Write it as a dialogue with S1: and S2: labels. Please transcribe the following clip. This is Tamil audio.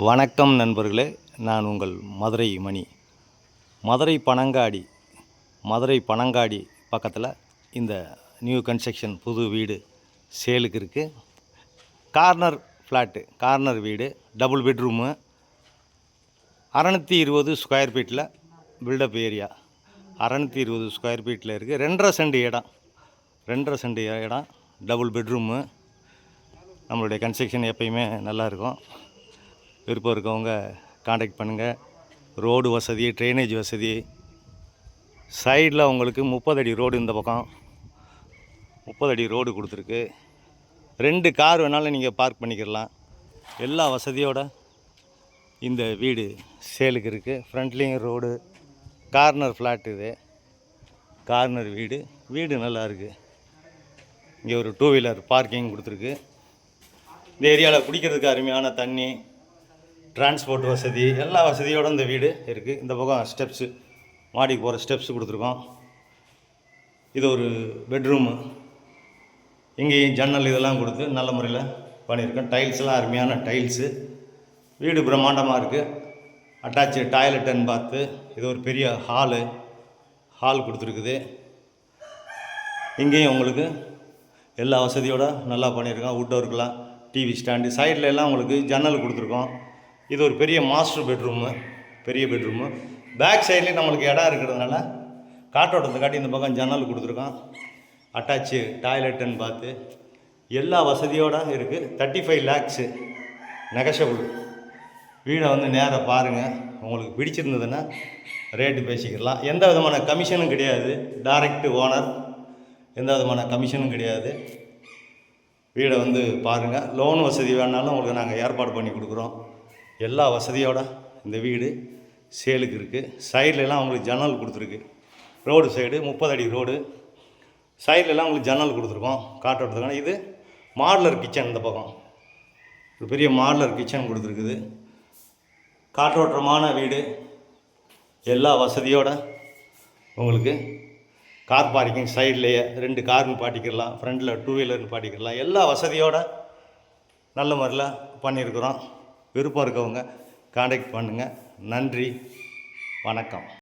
S1: வணக்கம் நண்பர்களே, நான் உங்கள் மதுரை மணி. மதுரை பனங்காடி பக்கத்தில் இந்த நியூ கன்ஸ்ட்ரக்ஷன் புது வீடு சேலுக்கு இருக்குது. கார்னர் வீடு, டபுள் பெட்ரூமு, 620 ஸ்கொயர் ஃபீட்டில் பில்டப் ஏரியா. 620 ஸ்கொயர் ஃபீட்டில் இருக்குது. 2.5 சென்ட் இடம், டபுள் பெட்ரூமு. நம்மளுடைய கன்ஸ்ட்ரக்ஷன் எப்பயுமே நல்லாயிருக்கும். விருப்பம் இருக்கவங்க காண்டாக்ட் பண்ணுங்கள். ரோடு வசதி, ட்ரைனேஜ் வசதி, சைடில் உங்களுக்கு 30 அடி ரோடு, இந்த பக்கம் 30 அடி ரோடு கொடுத்துருக்கு. 2 கார் வேணாலும் நீங்கள் பார்க் பண்ணிக்கிடலாம். எல்லா வசதியோடு இந்த வீடு சேலுக்கு இருக்குது. ஃப்ரண்ட்லேயும் ரோடு, கார்னர் ஃப்ளாட், இது கார்னர் வீடு நல்லா இருக்குது. இங்கே ஒரு 2 வீலர் பார்க்கிங் கொடுத்துருக்கு. இந்த ஏரியாவில் குடிக்கிறதுக்கு அருமையான தண்ணி, டிரான்ஸ்போர்ட் வசதி, எல்லா வசதியோடு இந்த வீடு இருக்குது. இந்த பக்கம் ஸ்டெப்ஸு, மாடிக்கு போகிற ஸ்டெப்ஸு கொடுத்துருக்கோம். இது ஒரு பெட்ரூமு. இங்கேயும் ஜன்னல் இதெல்லாம் கொடுத்து நல்ல முறையில் பண்ணியிருக்கோம். டைல்ஸ்லாம் அருமையான டைல்ஸு. வீடு பிரம்மாண்டமாக இருக்குது. அட்டாச்சு டாய்லெட் அண்ட் பாத்து. இது ஒரு பெரிய ஹால் கொடுத்துருக்குது. இங்கேயும் உங்களுக்கு எல்லா வசதியோடு நல்லா பண்ணியிருக்கோம். வுட் ஒர்க்கெலாம், டிவி ஸ்டாண்டு, சைடில் எல்லாம் உங்களுக்கு ஜன்னல் கொடுத்துருக்கோம். இது ஒரு பெரிய மாஸ்டர் பெட்ரூமு, பேக் சைட்லேயும் நம்மளுக்கு இடம் இருக்கிறதுனால காற்றோட்டத்தை காட்டி இந்த பக்கம் ஜன்னல் கொடுத்துருக்கோம். அட்டாச்சு டாய்லெட் அண்ட் பாத்து, எல்லா வசதியோடு இருக்குது. 35 lakhs நெகஷபிள். வீடை வந்து நேராக பாருங்கள். உங்களுக்கு பிடிச்சிருந்ததுன்னா ரேட்டு பேசிக்கலாம். எந்த விதமான கமிஷனும் கிடையாது. டைரக்ட் ஓனர், எந்த விதமான கமிஷனும் கிடையாது. வீடை வந்து பாருங்கள். லோன் வசதி வேணாலும் உங்களுக்கு நாங்கள் ஏற்பாடு பண்ணி கொடுக்குறோம். எல்லா வசதியோடு இந்த வீடு சேலுக்கு இருக்குது. சைட்லலாம் உங்களுக்கு ஜன்னல் கொடுத்துருக்கு. ரோடு சைடு 30 அடி ரோடு, சைட்லலாம் உங்களுக்கு ஜன்னல் கொடுத்துருக்கோம் காற்றோட்டத்துக்கான. இது மாடுலர் கிச்சன். இந்த பக்கம் ஒரு பெரிய மாடுலர் கிச்சன் கொடுத்துருக்குது. காற்றோட்டமான வீடு, எல்லா வசதியோடு உங்களுக்கு கார் பார்க்கிங் சைட்லேயே 2 கார் நிப்பாட்டிக்கிடலாம். ஃப்ரண்டில் 2 வீலர் நிப்பாட்டிக்கிடலாம். எல்லா வசதியோடு நல்ல முறையில் பண்ணியிருக்கிறோம். விருப்பம் இருக்கவங்க காண்டாக்ட் பண்ணுங்கள். நன்றி, வணக்கம்.